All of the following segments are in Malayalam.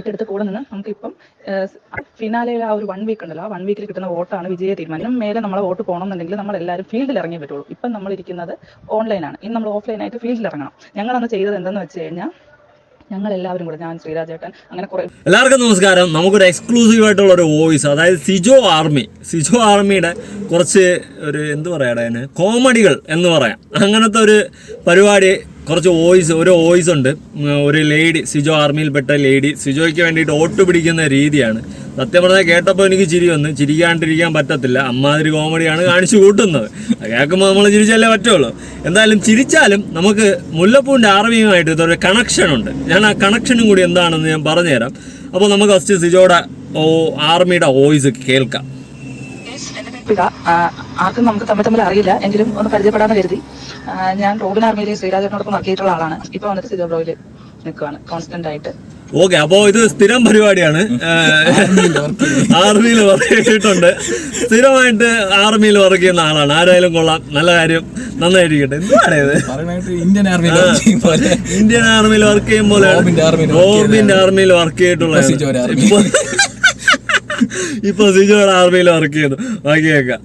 എടുത്ത് കൂടെ നിന്ന് നമുക്കിപ്പം ഫിനാലയിൽ ആ ഒരു 1 വീക്ക് ഉണ്ടല്ലോ, ആ 1 വീക്കിൽ കിട്ടുന്ന വോട്ടാണ് വിജയ തീരുമാനം. മേലെ നമ്മളെ വോട്ട് പോകണമെന്നുണ്ടെങ്കിൽ നമ്മൾ എല്ലാവരും ഫീൽഡിൽ ഇറങ്ങിയേ പറ്റുള്ളൂ. ഇപ്പം നമ്മൾ ഇരിക്കുന്നത് ഓൺലൈനാണ്. ഇനി നമ്മൾ ഓഫ്ലൈനായിട്ട് ഫീൽഡിൽ ഇറങ്ങണം. ഞങ്ങളന്ന് ചെയ്തത് എന്തെന്ന് വെച്ച് കഴിഞ്ഞാൽ ഞങ്ങൾ എല്ലാവരും കൂടെ, ഞാൻ, ശ്രീരാജേട്ടൻ, അങ്ങനെ കുറെ. എല്ലാവർക്കും നമസ്കാരം. നമുക്കൊരു എക്സ്ക്ലൂസീവ് ആയിട്ടുള്ള ഒരു വോയിസ്, അതായത് സിജോ ആർമിയുടെ കുറച്ച് ഒരു എന്ത് പറയാ കോമഡികൾ എന്ന് പറയാം, അങ്ങനത്തെ ഒരു പരിപാടി. കുറച്ച് ഒരു വോയിസ് ഉണ്ട്. ഒരു ലേഡി, സിജോ ആർമിയിൽപ്പെട്ട ലേഡി സിജോയ്ക്ക് വേണ്ടിയിട്ട് വോട്ട് പിടിക്കുന്ന രീതിയാണ്. സത്യം പറഞ്ഞാൽ കേട്ടപ്പോൾ എനിക്ക് ചിരി വന്നു. ചിരിക്കാണ്ടിരിക്കാൻ പറ്റത്തില്ല, അമ്മാതിരി കോമഡിയാണ് കാണിച്ചു കൂട്ടുന്നത്. കേൾക്കുമ്പോൾ നമ്മൾ ചിരിച്ചല്ലേ പറ്റുള്ളൂ. എന്തായാലും ചിരിച്ചാലും നമുക്ക് മുല്ലപ്പൂവിൻ്റെ ആർമിയുമായിട്ട് ഇതൊരു കണക്ഷൻ ഉണ്ട്. ഞാൻ ആ കണക്ഷനും കൂടി എന്താണെന്ന് ഞാൻ പറഞ്ഞുതരാം. അപ്പോൾ നമുക്ക് ഫസ്റ്റ് സിജോയുടെ ആർമിയുടെ വോയിസ് കേൾക്കാം. ആർക്കും നമുക്ക് തമ്മിൽ അറിയില്ല, എങ്കിലും ഒന്ന് പരിചയപ്പെടാന്ന് കരുതി. ഞാൻ റോബിൻ ആർമിയിൽ ശ്രീരാജേട്ടനോടൊപ്പം വർക്ക് ചെയ്തിട്ടുള്ള ആളാണ്. ഇപ്പൊ വന്നിട്ട് സിജോ ബ്രോയിൽ നിൽക്കുകയാണ് കോൺസ്റ്റന്റ് ആയിട്ട്. ഓക്കെ, അപ്പോൾ ഇത് സ്ഥിരം പരിപാടിയാണ്. ആർമിയിൽ വർക്ക് ചെയ്തിട്ടുണ്ട്, സ്ഥിരമായിട്ട് ആർമിയിൽ വർക്ക് ചെയ്യുന്ന ആളാണ്. ആരായാലും കൊള്ളാം, നല്ല കാര്യം, നന്നായിരിക്കട്ടെ. എന്താണ് ഇത്? ഇന്ത്യൻ ആർമിയിൽ വർക്ക് ചെയ്യുമ്പോൾ റോബിന്റെ ആർമിയിൽ വർക്ക് ചെയ്തിട്ടുള്ള ഇപ്പൊ സിജോയുടെ ആർമിയിൽ വർക്ക് ചെയ്യുന്നു. ബാക്കി കേൾക്കാം.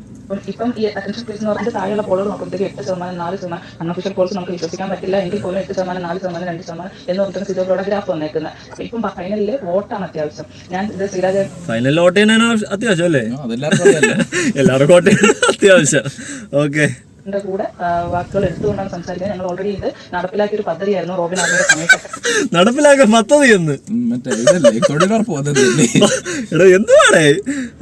ഇപ്പം ഈ അറ്റൻഷൻ സ്പേസ് എന്ന് പറഞ്ഞിട്ട് താഴെയുള്ള പോളുകൾ നോക്കുമ്പോഴത്തേക്ക് 8%, 4%, അൺഒഫീഷ്യൽ പോൾസ് നമുക്ക് വിശ്വസിക്കാൻ പറ്റില്ല. എങ്കിൽ പോലും 8%, 4%, 2% എന്ന് പറഞ്ഞിട്ട് സിജോയുടെ ഗ്രാഫ് വന്നേക്കുന്നത്. ഇപ്പം ഫൈനലില് വോട്ടാണ് അത്യാവശ്യം. ഞാൻ ഇത് ശ്രീരാജ ഫൈനലിൽ വോട്ട് ചെയ്യാനാണ് അത്യാവശ്യം അല്ലേ? എല്ലാവർക്കും വോട്ട് ചെയ്യാൻ അത്യാവശ്യം. ഓക്കെ, കൂടെ വാക്കുകൾ എടുത്തുകൊണ്ടാണ് സംസാരിക്കുന്നത്. ഞങ്ങൾ ഓൾറെഡി ഇത് നടപ്പിലാക്കിയ ഒരു പദ്ധതിയായിരുന്നു റോബിൻ ആർമിയുടെ സമയത്ത്. നടപ്പിലാക്കിയ പദ്ധതി എന്ന് എടാ എന്തുവാടേ?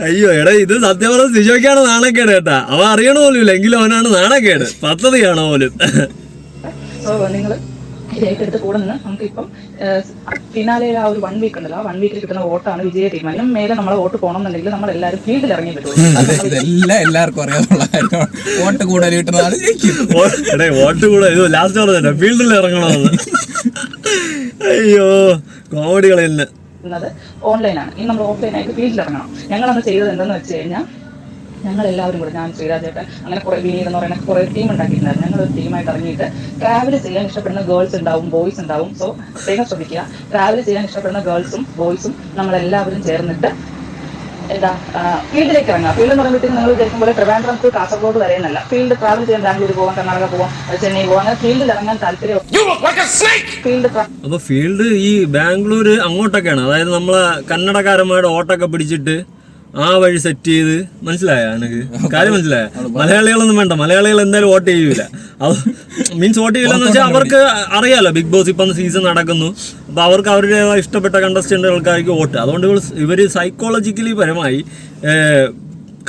അയ്യോ എടാ, ഇത് സത്യം പറഞ്ഞ സിജോയ്ക്കാണ് നാണക്കേട് കേട്ടാ. അവൻ അറിയണ പോലും, എങ്കിലും അവനാണ് നാണക്കേട്. പദ്ധതിയാണോ പോലും. നിങ്ങൾ ഏറ്റെടുത്ത് കൂടെ നിന്ന് നമുക്കിപ്പം ഫിനാലയിൽ ആ ഒരു 1 വീക്ക് ഉണ്ടല്ലോ, ആ 1 വീക്കിൽ കിട്ടുന്ന വോട്ടാണ് വിജയ തീരുമാനം. മേലെ നമ്മളെ വോട്ട് പോകണമെന്നുണ്ടെങ്കിൽ നമ്മൾ എല്ലാവരും ഫീൽഡിൽ ഇറങ്ങിയേ പറ്റുള്ളൂ. എല്ലാവർക്കും അറിയാനുള്ള കാര്യമാണ്. വോട്ട് കൂടുതൽ കിട്ടുന്ന ആള് ജയിക്കും. വോട്ട് കൂടെ ഇത് ലാസ്റ്റ് പറഞ്ഞ ഫീൽഡിൽ ഇറങ്ങണമെന്ന്. അയ്യോ, കോമഡികൾ തന്നെ. ഓൺലൈനാണ്. ഇനി നമ്മൾ ഓഫ്ലൈനായിട്ട് ഫീൽഡിൽ ഇറങ്ങണം. ഞങ്ങളന്ന് ചെയ്തത് എന്തെന്ന് വെച്ച് കഴിഞ്ഞാൽ ഞങ്ങൾ എല്ലാവരും കൂടെ, ഞാൻ, ശ്രീരാജേട്ടൻ, അങ്ങനെ കുറെ വിനീത് എന്ന് പറയുന്ന കുറെ ടീം ഉണ്ടാക്കിയിട്ടുണ്ടായിരുന്നു. ഞങ്ങളൊരു ടീമായിട്ട് ഇറങ്ങിയിട്ട് ട്രാവൽ ചെയ്യാൻ ഇഷ്ടപ്പെടുന്ന ഗേൾസ് ഉണ്ടാവും, ബോയ്സ് ഉണ്ടാവും. സോ പ്രത്യേകം ശ്രദ്ധിക്കുക, ട്രാവൽ ചെയ്യാൻ ഇഷ്ടപ്പെടുന്ന ഗേൾസും ബോയ്സും നമ്മളെല്ലാവരും ചേർന്നിട്ട് എന്താ ഫീൽഡിലേക്ക് ഇറങ്ങുക. ഫീൽഡ് എന്ന് പറയുമ്പോഴത്തേക്ക് നിങ്ങൾ വിചാരിക്കും പോലെ ട്രിവാൻഡ്രം ടു കാസർഗോഡ് വരെയെന്നല്ല. ഫീൽഡ് ട്രാവൽ ചെയ്യാൻ ബാംഗ്ലൂർ പോകാം, കർണാടക പോകാം, ചെന്നൈ പോകാം, അങ്ങനെ ഫീൽഡിൽ ഇറങ്ങാൻ താല്പര്യം. അപ്പൊ ഫീൽഡ് ഈ ബാംഗ്ലൂർ അങ്ങോട്ടൊക്കെയാണ്, അതായത് നമ്മളെ കന്നഡക്കാരന്മാരുടെ ഓട്ടൊക്കെ പിടിച്ചിട്ട് ആ വഴി സെറ്റ് ചെയ്ത്. മനസ്സിലായ എനിക്ക് കാര്യം? മനസ്സിലായ? മലയാളികളൊന്നും വേണ്ട, മലയാളികൾ എന്തായാലും വോട്ട് ചെയ്യൂല. അത് മീൻസ് വോട്ട് ചെയ്യില്ല എന്ന് വെച്ചാൽ അവർക്ക് അറിയാലോ ബിഗ് ബോസ് ഇപ്പം സീസൺ നടക്കുന്നു. അപ്പോൾ അവർക്ക് അവരുടെ ഇഷ്ടപ്പെട്ട കണ്ടസ്റ്റന്റുകൾക്കായിരിക്കും വോട്ട്. അതുകൊണ്ട് ഇവർ സൈക്കോളജിക്കലി പരമായി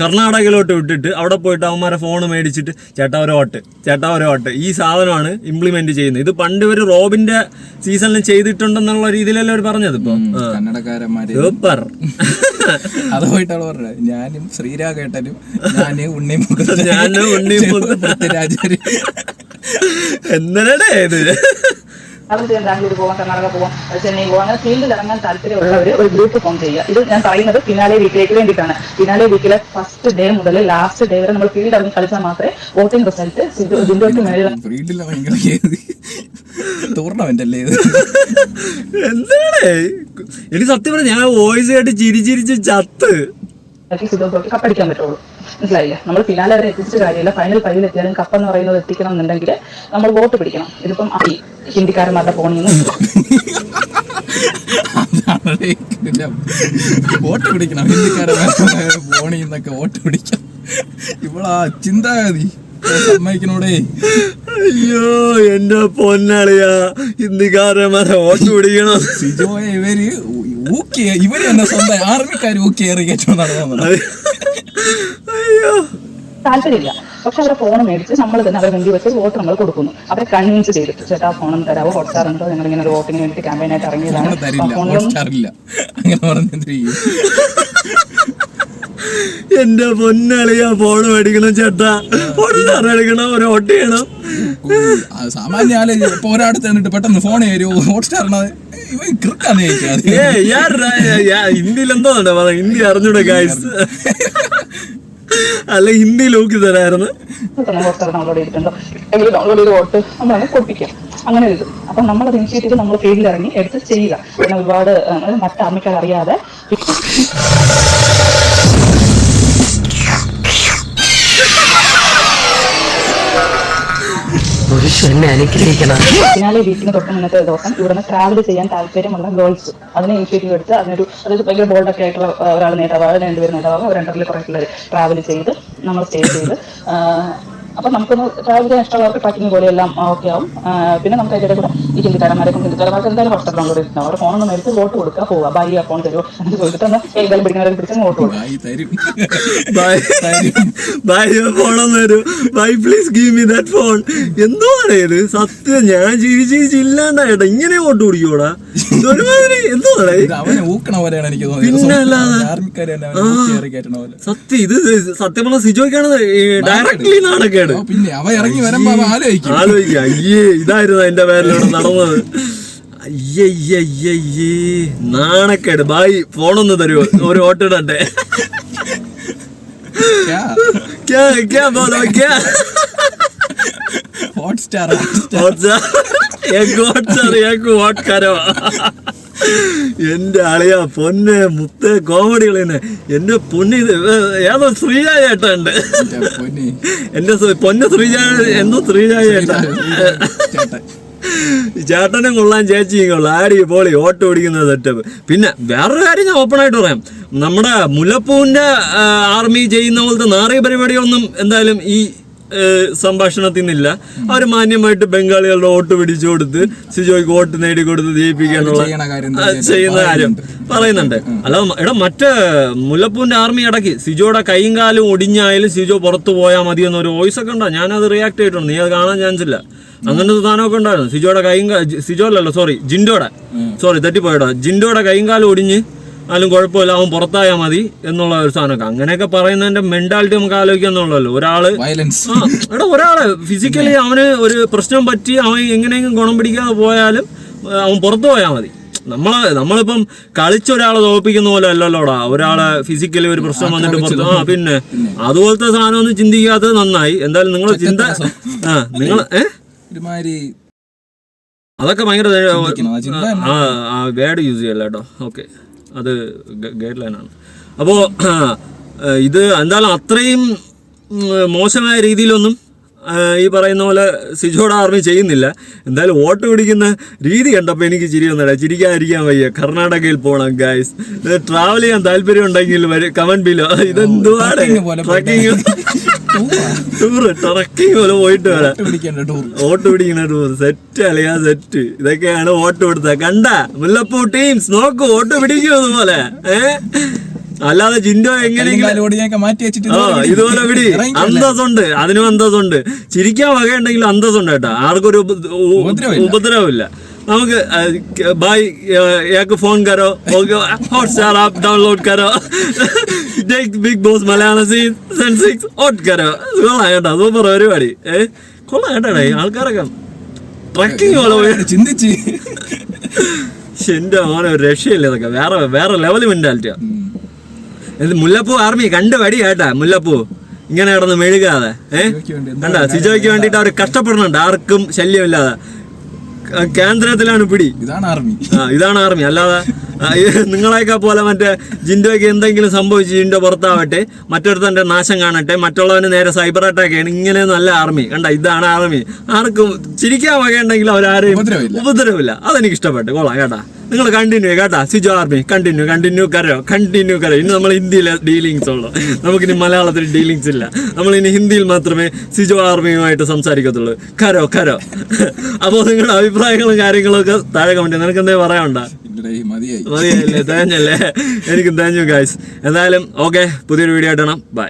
കർണാടകയിലോട്ട് വിട്ടിട്ട് അവിടെ പോയിട്ട് അവന്മാരെ ഫോൺ മേടിച്ചിട്ട് ചേട്ടാ ഒരു വോട്ട് ഈ സാധനമാണ് ഇംപ്ലിമെന്റ് ചെയ്യുന്നത്. ഇത് പണ്ട് ഇവർ റോബിന്റെ സീസണിൽ ചെയ്തിട്ടുണ്ടെന്നുള്ള രീതിയിലല്ലേ അവർ പറഞ്ഞത്. ഇപ്പൊ സൂപ്പർ. അത് പോയിട്ടാണ് പറഞ്ഞത്. ഞാനും ശ്രീരാഘേട്ടനും എന്തിനടേ ഇത്? ട്രാവൽ ചെയ്യാൻ ബാംഗ്ലൂർ പോകാം, കർണാടക പോകാം, ചെന്നൈ പോകാം, അങ്ങനെ ഫീൽഡിൽ ഇറങ്ങാൻ താല്പര്യമുള്ളവർ ഒരു ഗ്രൂപ്പ് ഫോം ചെയ്യുക. ഇത് ഞാൻ പറയുന്നത് ഫിനാലെ വീക്കിലേക്ക് വേണ്ടിയിട്ടാണ്. ഫിനാലെ വീക്കിലെ ഫസ്റ്റ് ഡേ മുതൽ ലാസ്റ്റ് ഡേ വരെ നമ്മൾ ഫീൽഡ് ഇറങ്ങി കളിച്ചാൽ മാത്രമേ വോട്ടിംഗ് റിസൾട്ട് ജിൻഡോയ്ക്ക് മേലെ ടൂർണമെന്റ് അല്ലേ ഇത്? എന്താണ് എനിക്ക് സത്യം പറഞ്ഞ ഞാൻ വോയിസ് കേട്ട് ചിരിച്ച് ചത്ത് സിജോയ്ക്ക് കപ്പടിക്കാൻ പറ്റുള്ളൂ. മനസ്സിലായില്ലേ? നമ്മൾ ഫിനാലെ വരെ എത്തിച്ചിട്ട് കാര്യമില്ല. ഫൈനൽ ഫൈവിൽ എത്തിയാലും കപ്പെന്ന് പറയുന്നത് എത്തിക്കണം എന്നുണ്ടെങ്കിൽ നമ്മൾ വോട്ട് പിടിക്കണം. ഇതിപ്പം ഹിന്ദിക്കാരന്മാരുടെ ഫോണിൽ നിന്ന് വോട്ട് പിടിക്കണം, ഹിന്ദിക്കാരന്മാരുടെ ഫോണിൽ നിന്നൊക്കെ വോട്ട് പിടിക്കണം. ഇവളാ ചിന്താഗതി സമ്മതിക്കണോടേ. അയ്യോ എന്റെ പൊന്നാളിയാ, ഹിന്ദിക്കാരന്മാരെ വോട്ട് പിടിക്കണം. സിജോയെ ഇവര് തന്നെ സ്വന്തം ആർമിക്കാർ ഊക്കേറി കയറ്റം നടന്നത്. അയ്യോ താല്പര്യമില്ല. പക്ഷെ അവരെ ഫോൺ മേടിച്ച് നമ്മൾ തന്നെ അവരെ മുൻപിൽ വെച്ച് വോട്ട് നമ്മൾ കൊടുക്കുന്നു. അവരെ കൺവിൻസ് ചെയ്തിട്ട് ചേട്ടാ ഫോണും തരാവോ, ഹോട്ട്സ്റ്റാർ ഉണ്ടോ, ഞങ്ങൾ ഇങ്ങനെ ഒരു വോട്ടിങ്ങിന് വേണ്ടി ക്യാമ്പയിനായിട്ട് ഇറങ്ങിയതാണ്. എന്റെ പൊന്നാളിയാ, ഫോൺ മേടിക്കണം ചേട്ടാ, ഹോട്ട്സ്റ്റാർ എടുക്കണം, ഒരു വോട്ട് ചെയ്യണം. സാമാന്യ ആള് ഇപ്പൊ ഒരാടുത്ത് തന്നിട്ട് പെട്ടെന്ന് ഫോൺ ഹോട്ട്സ്റ്റാർ ഹിന്ദിയിൽ എന്തോ ഹിന്ദി അറിഞ്ഞൂടെ ഗൈസ്? അല്ല ഹിന്ദി നോക്കി തരായിരുന്നു. ഡൗൺലോഡ് ചെയ്തിട്ടുണ്ടോ? ഡൗൺലോഡ് ചെയ്ത് വോട്ട് നമ്മളെ കൊടുപ്പിക്കാം. അങ്ങനെ ഒരു ഇത്. അപ്പം നമ്മളത് ഇനിഷ്യേറ്റീവ് നമ്മൾ ഫീൽഡിൽ ഇറങ്ങി എടുത്ത് ചെയ്യുക. പിന്നെ ഒരുപാട് മറ്റ് ആർമിക്കാർ അറിയാതെ പിന്നാലെ വീട്ടിന് തൊട്ട് മുന്നത്തെ ദിവസം ഇവിടുന്ന് ട്രാവൽ ചെയ്യാൻ താല്പര്യമുള്ള ഗേൾസ് അതിനെ ഇനിഷ്യേറ്റീവ് എടുത്ത് അതായത് ഭയങ്കര ബോൾഡൊക്കെ ആയിട്ടുള്ള ഒരാൾ നേതാവാകും, രണ്ടുപേർ നേതാവാകും, രണ്ടറിൽ കുറേ പിള്ളേർ ട്രാവൽ ചെയ്ത് നമ്മൾ സ്റ്റേ ചെയ്ത് അപ്പം നമുക്കൊന്ന് ട്രാവൽ ചെയ്യാൻ ഇഷ്ടമുള്ളവർക്ക് ട്രാക്കിങ് പോലെയെല്ലാം ഓക്കെ ആവും. പിന്നെ നമുക്ക് അതിൻ്റെ കൂടെ ഈ ഹിന്ദിക്കാരന്മാർക്ക് എന്തായാലും വാട്സ്ആപ്പ് ഡൗൺലോഡ് ചെയ്തിട്ടുണ്ടാവും. അവരുടെ ഫോണൊന്ന് മേടിച്ച് വോട്ട് കൊടുക്കുക, പോവുക. ബൈ അക്കൗണ്ട് തരുമോ എന്ന് ചോദിച്ചിട്ട് ഒന്ന് കൈകാലം പിടിക്കുന്നവരെ പിടിച്ച് വോട്ട് കൊടുക്കുക. എന്തോടെ ഇത് സത്യം, ഞാൻ ചിരിച്ചില്ലാണ്ടായിട്ടാ ഇങ്ങനെ വോട്ട് പിടിക്കൂടാ. സത്യം ഇത് സത്യം പറഞ്ഞ സിജോയ്ക്കാണ് ഡയറക്ട്ലി നാണക്കേട്. ആലോചിക്കുക, അയ്യേ ഇതായിരുന്നു എന്റെ പേരിലൂടെ നടന്നത്. അയ്യയ്യയ്യേ നാണക്കേട്. ബായി ഫോണൊന്ന് തരുമോ, ഒരു വോട്ട് ഇടട്ടെ. എന്റെ അളിയ പൊന്നെ മുത്തേ കോമഡികൾ തന്നെ. എന്റെ പൊന്നി ഏതോ ശ്രീജായ ഏട്ടുണ്ട്, എന്റെ പൊന്നെ ശ്രീജായ എന്തോ ശ്രീജായ ഏട്ട. ചേട്ടനും കൊള്ളാൻ ചേച്ചിയും കൊള്ളാം, ആടി പോളി വോട്ട് പിടിക്കുന്ന സെറ്റപ്പ്. പിന്നെ വേറൊരു കാര്യം ഞാൻ ഓപ്പൺ ആയിട്ട് പറയാം, നമ്മുടെ മുല്ലപ്പൂവിന്റെ ആർമി ചെയ്യുന്ന പോലത്തെ നാറിയ പരിപാടിയൊന്നും എന്തായാലും ഈ സംഭാഷണത്തിൽ നിന്നില്ല. അവർ മാന്യമായിട്ട് ബംഗാളികളുടെ വോട്ട് പിടിച്ചു കൊടുത്ത് സിജോയ്ക്ക് വോട്ട് നേടിക്കൊടുത്ത് ജയിപ്പിക്കാനുള്ള ചെയ്യുന്ന കാര്യം പറയുന്നുണ്ട്. അല്ലാതെ എടാ മറ്റേ മുല്ലപ്പൂവിന്റെ ആർമി ഇടയ്ക്ക് സിജോയുടെ കൈയും കാലും ഒടിഞ്ഞായാലും സിജോ പുറത്തു പോയാൽ മതി എന്നൊരു വോയിസ് ഒക്കെ ഉണ്ടാവും. ഞാനത് റിയാക്ട് ചെയ്തിട്ടുണ്ട്, നീ അത് കാണാൻ ചാൻസ് ഇല്ല. അങ്ങനത്തെ സാധനമൊക്കെ ഉണ്ടായിരുന്നു. ജിൻഡോയുടെ ജിൻഡോയുടെ കൈയും കാലും ഒടിഞ്ഞ് ആലും കുഴപ്പമില്ല, അവൻ പുറത്തായാൽ മതി എന്നുള്ള ഒരു സാധനമൊക്കെ. അങ്ങനെയൊക്കെ പറയുന്നതിന്റെ മെന്റാലിറ്റി നമുക്ക് ആലോചിക്കാന്നുള്ളല്ലോ. ഒരാള് ഫിസിക്കലി അവന് ഒരു പ്രശ്നം പറ്റി അവൻ എങ്ങനെയെങ്കിലും ഗുണം പിടിക്കാതെ പോയാലും അവൻ പുറത്തു പോയാൽ മതി. നമ്മളിപ്പം കളിച്ചൊരാളെ തോൽപ്പിക്കുന്ന പോലെ അല്ലല്ലോടാ ഒരാളെ ഫിസിക്കലി ഒരു പ്രശ്നം വന്നിട്ട് പുറത്ത്. പിന്നെ അതുപോലത്തെ സാധനം ഒന്നും ചിന്തിക്കാത്തത് നന്നായി. എന്തായാലും നിങ്ങൾ ചിന്ത നിങ്ങൾ അതൊക്കെ ഭയങ്കര വേർഡ് യൂസ് ചെയ്യല്ല കേട്ടോ. ഓക്കെ, അത് ഗൈഡ് ലൈനാണ്. അപ്പോൾ ഇത് എന്തായാലും അത്രയും മോശമായ രീതിയിലൊന്നും ഈ പറയുന്ന പോലെ സിജോയുടെ ആർമി ചെയ്യുന്നില്ല. എന്തായാലും വോട്ട് പിടിക്കുന്ന രീതി കണ്ടപ്പോൾ എനിക്ക് ചിരി വന്നടാ, ചിരിക്കാതിരിക്കാൻ വയ്യ. കർണാടകയിൽ പോകണം ഗൈസ്, ട്രാവൽ ചെയ്യാൻ താല്പര്യം ഉണ്ടെങ്കിൽ കമന്റ് ബിലോ. ഇതെന്തുവാണ് ട്രക്കിങ് പോലെ പോയിട്ട് വരാം. വോട്ട് പിടിക്കുന്ന ടൂർ സെറ്റ് അളിയാ സെറ്റ്. ഇതൊക്കെയാണ് വോട്ട് കൊടുത്തത്. കണ്ട മുല്ലപ്പൂ ടീംസ് നോക്കൂ വോട്ട് പിടിക്കും പോലെ. അല്ലാതെ ജിൻഡോ എങ്ങനെയെങ്കിലും ഇതുപോലെ പിടി. അന്തസ്സുണ്ട്, അതിനും അന്തസ്സുണ്ട്. ചിരിക്കാൻ വകയുണ്ടെങ്കിലും അന്തസ്സുണ്ട് കേട്ടോ. ആർക്കൊരു ഉപദ്രവമില്ല. നമുക്ക് ഭായ് एक फोन करो, हॉटस्टार आप डाउनलोड करो, देख बिग बॉस मलयाളം സീസൺ 6 ഓട്ട് കരോ. കൊള്ളാം കേട്ടോ, സൂപ്പർ പരിപാടി. കൊള്ളാം കേട്ടോ. ആൾക്കാരൊക്കെ ട്രക്കിങ് പോലെ ചിന്തിച്ച് എന്റെ മോനെ ഒരു രക്ഷയില്ല. ഇതൊക്കെ വേറെ ലെവൽ മെന്റാലിറ്റിയാ. മുല്ലപ്പൂ ആർമി കണ്ടു പടി കേട്ടാ. മുല്ലപ്പൂ ഇങ്ങനെ കിടന്ന് മെഴുകാതെ കണ്ട സിജോയ്ക്ക് വേണ്ടിട്ട് അവർ കഷ്ടപ്പെടുന്നുണ്ട്, ആർക്കും ശല്യമില്ലാതെ. കേന്ദ്രത്തിലാണ് പിടി. ഇതാണ് ആർമി. അല്ലാതെ നിങ്ങളെയൊക്കെ പോലെ മറ്റേ ജിൻഡോയ്ക്ക് എന്തെങ്കിലും സംഭവിച്ച് ജിൻഡോ പുറത്താവട്ടെ, മറ്റൊരുത്തൻ്റെ നാശം കാണട്ടെ, മറ്റുള്ളവന് നേരെ സൈബർ അറ്റാക്കാണ്. ഇങ്ങനെ നല്ല ആർമി കണ്ട. ഇതാണ് ആർമി. ആർക്കും ചിരിക്കാൻ വകയുണ്ടെങ്കിൽ അവരാരെയും ഉപദ്രവമില്ല. അതെനിക്ക് ഇഷ്ടപ്പെട്ടു. കൊള്ളാം കേട്ടാ. നിങ്ങൾ കണ്ടിന്യൂ കേട്ടാ. സിജോ ആർമി കണ്ടിന്യൂ കരോ. ഇനി നമ്മൾ ഹിന്ദിയിലെ ഡീലിങ്സ് ഉള്ളൂ, നമുക്കിനി മലയാളത്തിൽ ഡീലിങ്സ് ഇല്ല. നമ്മളിനി ഹിന്ദിയിൽ മാത്രമേ സിജോ ആർമിയുമായിട്ട് സംസാരിക്കത്തുള്ളൂ. കരോ. അപ്പോൾ നിങ്ങളുടെ അഭിപ്രായങ്ങളും കാര്യങ്ങളൊക്കെ താഴെ കമന്റ്. നിനക്ക് എന്തേ പറയാനുണ്ടോ? മതിയല്ലേ? തേഞ്ഞല്ലേ? എനിക്കും തേഞ്ഞു ഗൈസ്. എന്തായാലും ഓക്കെ, പുതിയൊരു വീഡിയോ ആയിട്ടാണ്. ബൈ.